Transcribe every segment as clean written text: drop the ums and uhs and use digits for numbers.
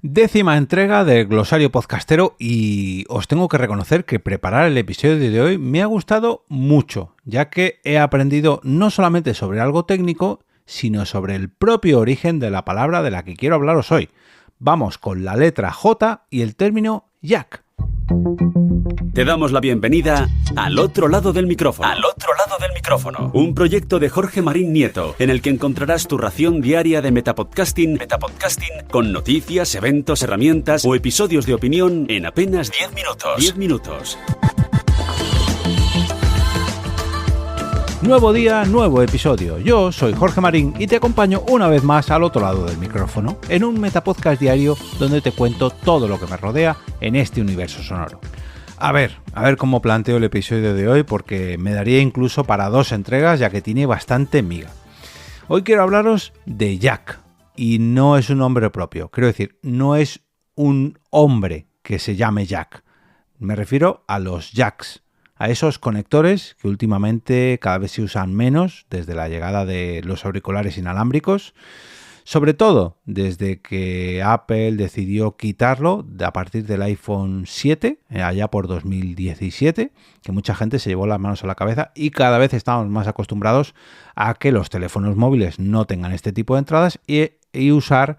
10ª entrega del Glosario Podcastero y os tengo que reconocer que preparar el episodio de hoy me ha gustado mucho, ya que he aprendido no solamente sobre algo técnico, sino sobre el propio origen de la palabra de la que quiero hablaros hoy. Vamos con la letra J y el término jack. Te damos la bienvenida al otro lado del micrófono. Al otro lado del micrófono. Un proyecto de Jorge Marín Nieto, en el que encontrarás tu ración diaria de metapodcasting con noticias, eventos, herramientas o episodios de opinión en apenas 10 minutos. 10 minutos. Nuevo día, nuevo episodio. Yo soy Jorge Marín y te acompaño una vez más al otro lado del micrófono, en un metapodcast diario donde te cuento todo lo que me rodea en este universo sonoro. A ver cómo planteo el episodio de hoy, porque me daría incluso para 2 entregas, ya que tiene bastante miga. Hoy quiero hablaros de Jack, y no es un nombre propio, quiero decir, no es un hombre que se llame Jack. Me refiero a los jacks, a esos conectores que últimamente cada vez se usan menos desde la llegada de los auriculares inalámbricos, sobre todo desde que Apple decidió quitarlo a partir del iPhone 7, allá por 2017, que mucha gente se llevó las manos a la cabeza y cada vez estamos más acostumbrados a que los teléfonos móviles no tengan este tipo de entradas y usar,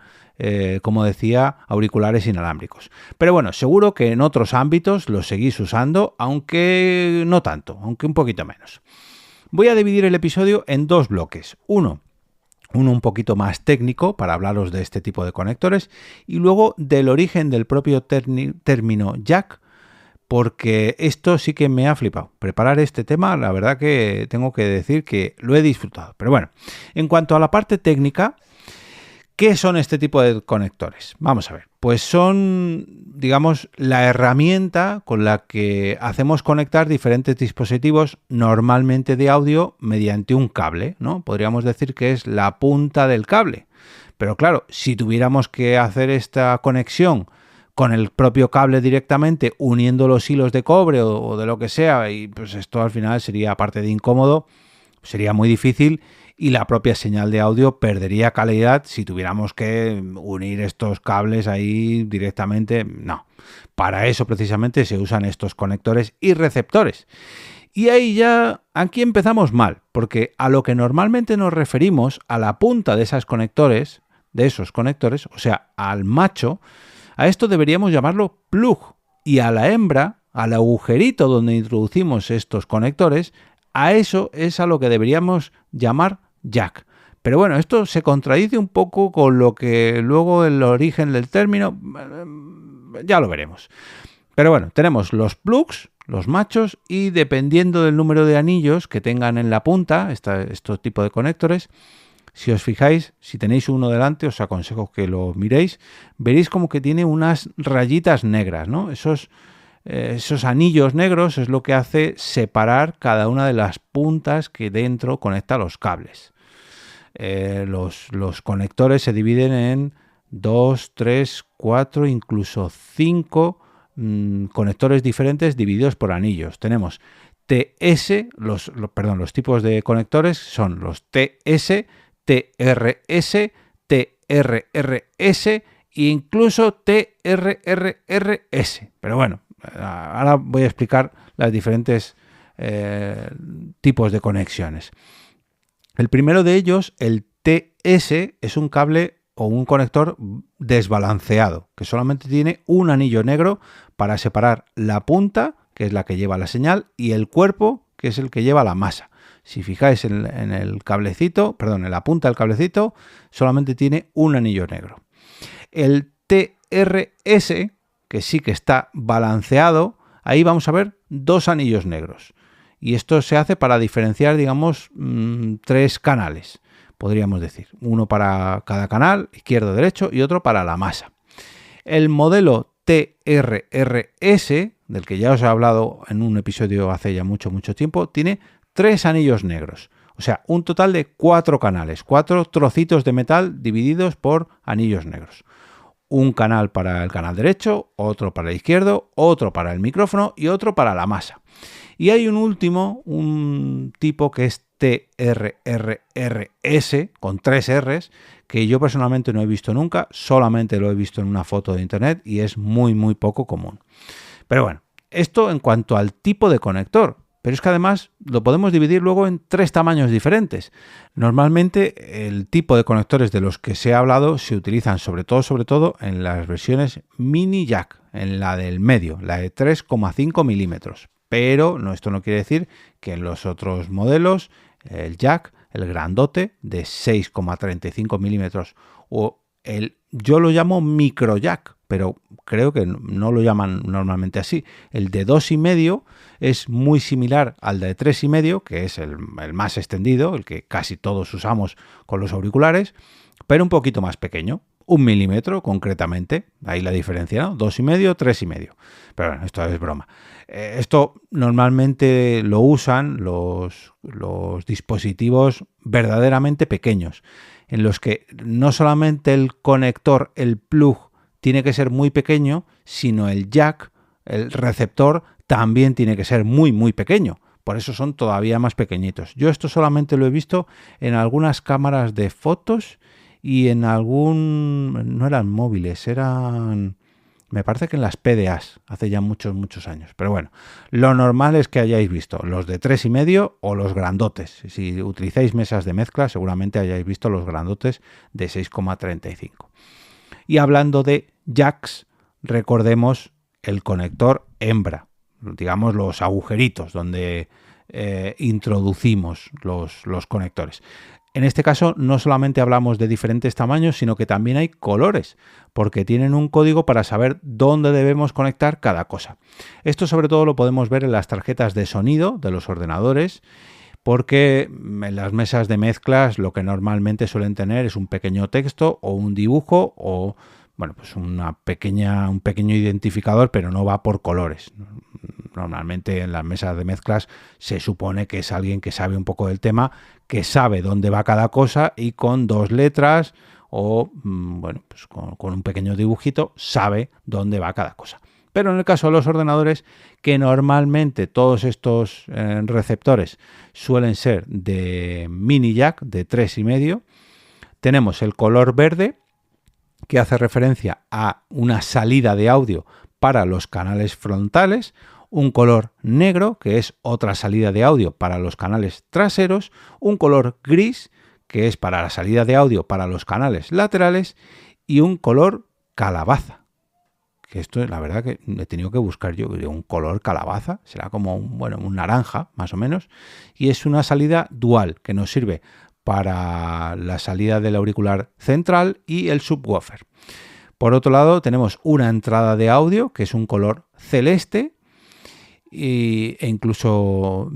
como decía, auriculares inalámbricos. Pero bueno, seguro que en otros ámbitos los seguís usando, aunque no tanto, aunque un poquito menos. Voy a dividir el episodio en 2 bloques. Uno un poquito más técnico para hablaros de este tipo de conectores y luego del origen del propio término jack, porque esto sí que me ha flipado. Preparar este tema, la verdad que tengo que decir que lo he disfrutado. Pero bueno, en cuanto a la parte técnica, ¿qué son este tipo de conectores? Vamos a ver. Pues son, digamos, la herramienta con la que hacemos conectar diferentes dispositivos, normalmente de audio, mediante un cable, ¿no? Podríamos decir que es la punta del cable. Pero claro, si tuviéramos que hacer esta conexión con el propio cable directamente, uniendo los hilos de cobre o de lo que sea, y pues esto al final sería, aparte de incómodo, sería muy difícil y la propia señal de audio perdería calidad si tuviéramos que unir estos cables ahí directamente. No, para eso precisamente se usan estos conectores y receptores. Y ahí ya, aquí empezamos mal, porque a lo que normalmente nos referimos, a la punta de esos conectores, o sea, al macho, a esto deberíamos llamarlo plug, y a la hembra, al agujerito donde introducimos estos conectores, a eso es a lo que deberíamos llamar jack. Pero bueno, esto se contradice un poco con lo que luego el origen del término, ya lo veremos. Pero bueno, tenemos los plugs, los machos, y dependiendo del número de anillos que tengan en la punta, estos tipos de conectores, si os fijáis, si tenéis uno delante, os aconsejo que lo miréis, veréis como que tiene unas rayitas negras, ¿no? Esos anillos negros es lo que hace separar cada una de las puntas que dentro conecta los cables. Los conectores se dividen en 2, 3, 4, incluso 5 conectores diferentes divididos por anillos. Tenemos TS, los tipos de conectores son los TS, TRS, TRRS e incluso TRRRS. Pero bueno, ahora voy a explicar las diferentes tipos de conexiones. El primero de ellos, el TS, es un cable o un conector desbalanceado, que solamente tiene un anillo negro para separar la punta, que es la que lleva la señal, y el cuerpo, que es el que lleva la masa. Si fijáis en el cablecito, en la punta del cablecito, solamente tiene un anillo negro. El TRS, que sí que está balanceado, ahí vamos a ver 2 anillos negros. Y esto se hace para diferenciar, digamos, 3 canales, podríamos decir. Uno para cada canal, izquierdo, derecho, y otro para la masa. El modelo TRRS, del que ya os he hablado en un episodio hace ya mucho tiempo, tiene 3 anillos negros. O sea, un total de 4 canales, 4 trocitos de metal divididos por anillos negros. Un canal para el canal derecho, otro para el izquierdo, otro para el micrófono y otro para la masa. Y hay un último, un tipo que es TRRRS con 3 Rs, que yo personalmente no he visto nunca, solamente lo he visto en una foto de internet y es muy poco común. Pero bueno, esto en cuanto al tipo de conector. Pero es que además lo podemos dividir luego en 3 tamaños diferentes. Normalmente el tipo de conectores de los que se ha hablado se utilizan sobre todo en las versiones mini jack, en la del medio, la de 3,5 milímetros. Pero esto no quiere decir que en los otros modelos, el jack, el grandote de 6,35 milímetros o yo lo llamo micro jack, pero creo que no lo llaman normalmente así. El de 2,5 es muy similar al de 3,5, que es el más extendido, el que casi todos usamos con los auriculares, pero un poquito más pequeño, 1 milímetro concretamente, ahí la diferencia, ¿no? 2,5, 3,5. Pero bueno, esto es broma. Esto normalmente lo usan los dispositivos verdaderamente pequeños, en los que no solamente el conector, el plug, tiene que ser muy pequeño, sino el jack, el receptor, también tiene que ser muy pequeño. Por eso son todavía más pequeñitos. Yo esto solamente lo he visto en algunas cámaras de fotos y en no eran móviles, eran... Me parece que en las PDAs, hace ya muchos años. Pero bueno, lo normal es que hayáis visto los de 3,5 o los grandotes. Si utilizáis mesas de mezcla, seguramente hayáis visto los grandotes de 6,35. Y hablando de jacks, recordemos el conector hembra, digamos los agujeritos donde introducimos los conectores. En este caso no solamente hablamos de diferentes tamaños, sino que también hay colores, porque tienen un código para saber dónde debemos conectar cada cosa. Esto sobre todo lo podemos ver en las tarjetas de sonido de los ordenadores, porque en las mesas de mezclas lo que normalmente suelen tener es un pequeño texto o un dibujo o pues un pequeño identificador, pero no va por colores. Normalmente en las mesas de mezclas se supone que es alguien que sabe un poco del tema, que sabe dónde va cada cosa y con 2 letras o con un pequeño dibujito sabe dónde va cada cosa. Pero en el caso de los ordenadores, que normalmente todos estos receptores suelen ser de mini jack de 3,5, tenemos el color verde, que hace referencia a una salida de audio para los canales frontales, un color negro, que es otra salida de audio para los canales traseros, un color gris, que es para la salida de audio para los canales laterales, y un color calabaza. Que esto, la verdad, que he tenido que buscar yo un color calabaza, será como un naranja, más o menos, y es una salida dual, que nos sirve para la salida del auricular central y el subwoofer. Por otro lado, tenemos una entrada de audio, que es un color celeste, e incluso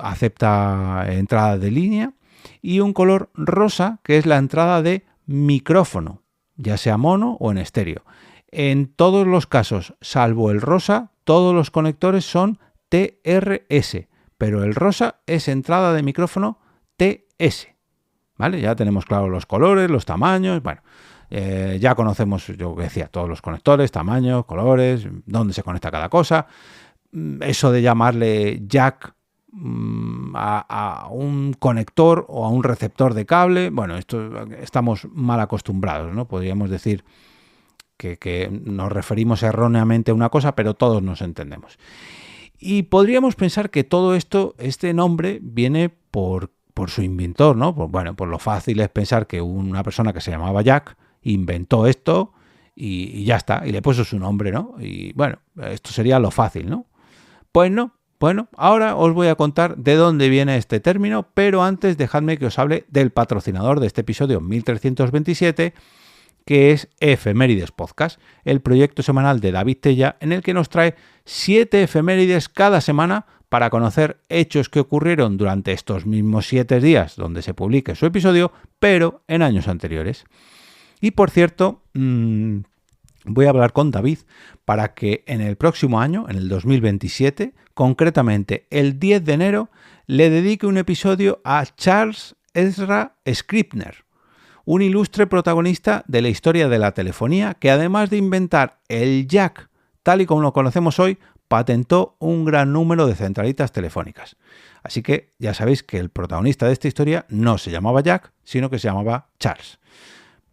acepta entrada de línea, y un color rosa, que es la entrada de micrófono, ya sea mono o en estéreo. En todos los casos, salvo el rosa, todos los conectores son TRS, pero el rosa es entrada de micrófono TS. ¿Vale? Ya tenemos claros los colores, los tamaños, ya conocemos, yo decía, todos los conectores, tamaños, colores, dónde se conecta cada cosa. Eso de llamarle jack a un conector o a un receptor de cable, esto estamos mal acostumbrados, ¿no? Podríamos decir que nos referimos erróneamente a una cosa, pero todos nos entendemos. Y podríamos pensar que todo esto, este nombre, viene por su inventor, ¿no? Por lo fácil es pensar que una persona que se llamaba Jack inventó esto y ya está, y le puso su nombre, ¿no? Y esto sería lo fácil, ¿no? Pues no. Ahora os voy a contar de dónde viene este término, pero antes dejadme que os hable del patrocinador de este episodio 1327, que es Efemérides Podcast, el proyecto semanal de David Tella, en el que nos trae 7 efemérides cada semana para conocer hechos que ocurrieron durante estos mismos 7 días donde se publique su episodio, pero en años anteriores. Y por cierto, voy a hablar con David para que en el próximo año, en el 2027, concretamente el 10 de enero, le dedique un episodio a Charles Ezra Scribner, un ilustre protagonista de la historia de la telefonía que, además de inventar el jack tal y como lo conocemos hoy, patentó un gran número de centralitas telefónicas. Así que ya sabéis que el protagonista de esta historia no se llamaba Jack, sino que se llamaba Charles.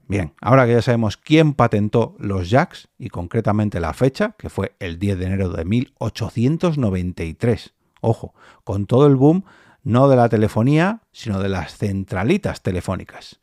Bien, ahora que ya sabemos quién patentó los jacks y concretamente la fecha, que fue el 10 de enero de 1893. Ojo, con todo el boom no de la telefonía, sino de las centralitas telefónicas.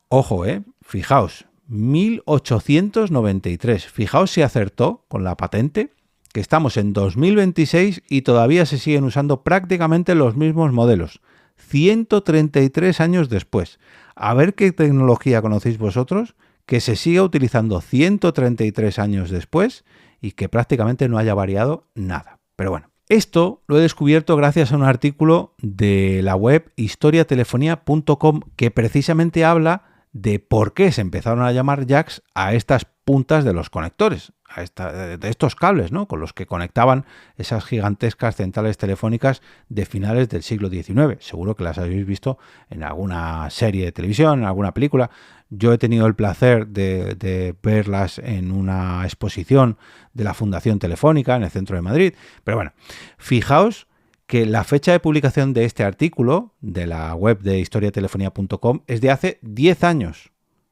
Ojo, fijaos, 1893. Fijaos si acertó con la patente, que estamos en 2026 y todavía se siguen usando prácticamente los mismos modelos. 133 años después. A ver qué tecnología conocéis vosotros que se siga utilizando 133 años después y que prácticamente no haya variado nada. Pero bueno, esto lo he descubierto gracias a un artículo de la web historiatelefonía.com que precisamente habla de por qué se empezaron a llamar jacks a estas puntas de los conectores, de estos cables, ¿no?, con los que conectaban esas gigantescas centrales telefónicas de finales del siglo XIX. Seguro que las habéis visto en alguna serie de televisión, en alguna película. Yo he tenido el placer de verlas en una exposición de la Fundación Telefónica en el centro de Madrid. Pero bueno, fijaos que la fecha de publicación de este artículo de la web de historiatelefonía.com es de hace 10 años,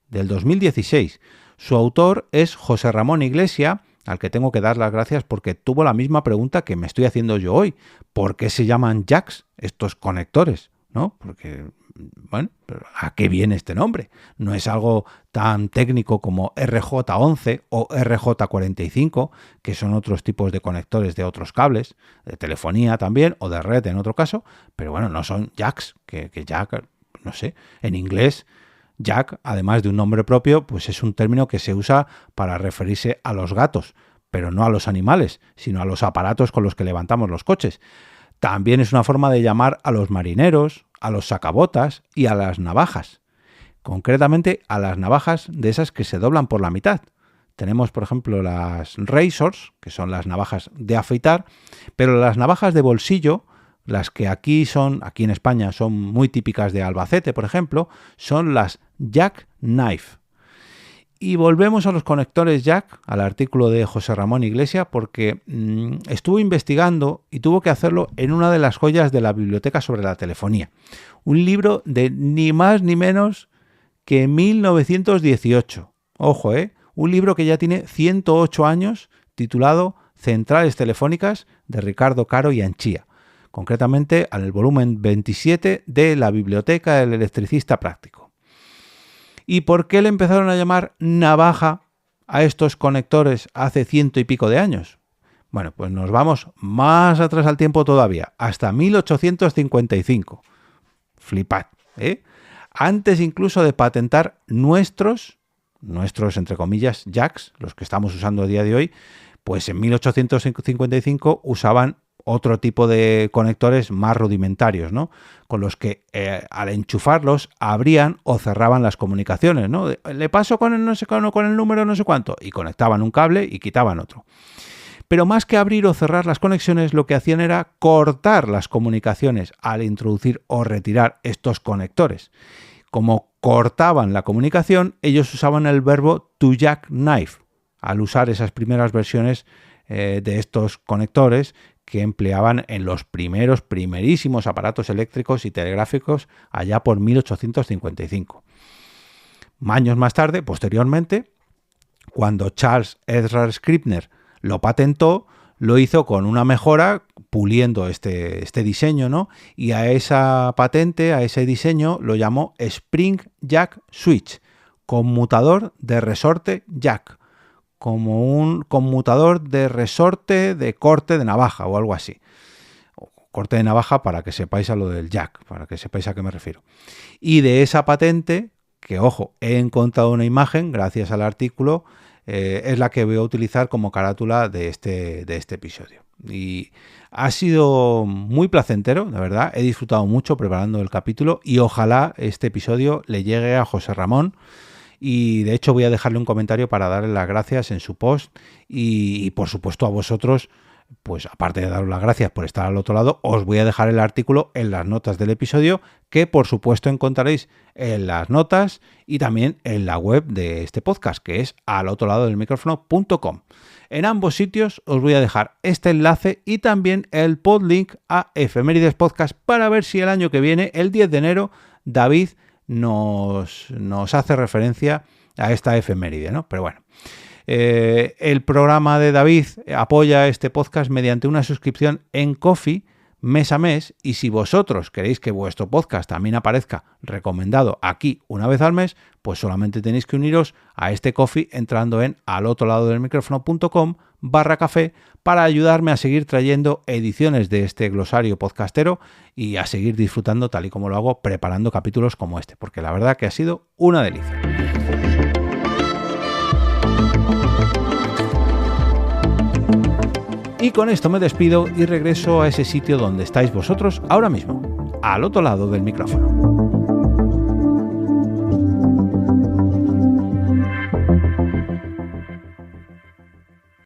del 2016. Su autor es José Ramón Iglesia, al que tengo que dar las gracias porque tuvo la misma pregunta que me estoy haciendo yo hoy. ¿Por qué se llaman jacks estos conectores? ¿No? Porque, bueno, ¿a qué viene este nombre? No es algo tan técnico como RJ11 o RJ45, que son otros tipos de conectores de otros cables, de telefonía también, o de red en otro caso, pero bueno, no son jacks, que jack, no sé, en inglés, jack, además de un nombre propio, pues es un término que se usa para referirse a los gatos, pero no a los animales, sino a los aparatos con los que levantamos los coches. También es una forma de llamar a los marineros, a los sacabotas y a las navajas. Concretamente a las navajas de esas que se doblan por la mitad. Tenemos, por ejemplo, las razors, que son las navajas de afeitar, pero las navajas de bolsillo, las que aquí en España son muy típicas de Albacete, por ejemplo, son las jackknife. Y volvemos a los conectores jack, al artículo de José Ramón Iglesia, porque estuvo investigando y tuvo que hacerlo en una de las joyas de la biblioteca sobre la telefonía. Un libro de ni más ni menos que 1918. Ojo, un libro que ya tiene 108 años, titulado Centrales Telefónicas, de Ricardo Caro y Anchía. Concretamente al volumen 27 de la Biblioteca del Electricista Práctico. ¿Y por qué le empezaron a llamar navaja a estos conectores hace 100 y pico de años? Bueno, pues nos vamos más atrás al tiempo todavía, hasta 1855. Flipad, Antes incluso de patentar nuestros, entre comillas, jacks, los que estamos usando a día de hoy, pues en 1855 usaban otro tipo de conectores más rudimentarios, ¿no?, con los que al enchufarlos abrían o cerraban las comunicaciones, ¿no? Le paso con el número no sé cuánto y conectaban un cable y quitaban otro. Pero más que abrir o cerrar las conexiones, lo que hacían era cortar las comunicaciones al introducir o retirar estos conectores. Como cortaban la comunicación, ellos usaban el verbo to jackknife al usar esas primeras versiones de estos conectores que empleaban en los primerísimos aparatos eléctricos y telegráficos allá por 1855. Años más tarde, posteriormente, cuando Charles Edward Scribner lo patentó, lo hizo con una mejora, puliendo este diseño, ¿no? Y a esa patente, a ese diseño, lo llamó Spring Jack Switch, conmutador de resorte jack, como un conmutador de resorte de corte de navaja o algo así. Corte de navaja para que sepáis a lo del jack, para que sepáis a qué me refiero. Y de esa patente, que ojo, he encontrado una imagen gracias al artículo, es la que voy a utilizar como carátula de este episodio. Y ha sido muy placentero, de verdad. He disfrutado mucho preparando el capítulo y ojalá este episodio le llegue a José Ramón. Y de hecho voy a dejarle un comentario para darle las gracias en su post y por supuesto a vosotros pues aparte de daros las gracias por estar al otro lado, os voy a dejar el artículo en las notas del episodio, que por supuesto encontraréis en las notas y también en la web de este podcast, que es alotroladodelmicrofono.com. En ambos sitios os voy a dejar este enlace y también el podlink a Efemérides Podcast para ver si el año que viene, el 10 de enero, David nos hace referencia a esta efeméride, ¿no? Pero bueno. El programa de David apoya este podcast mediante una suscripción en Ko-fi mes a mes, y si vosotros queréis que vuestro podcast también aparezca recomendado aquí una vez al mes, pues solamente tenéis que uniros a este Ko-fi entrando en alotroladodelmicrofono.com/café para ayudarme a seguir trayendo ediciones de este glosario podcastero y a seguir disfrutando tal y como lo hago preparando capítulos como este, porque la verdad que ha sido una delicia. Y con esto me despido y regreso a ese sitio donde estáis vosotros ahora mismo, al otro lado del micrófono.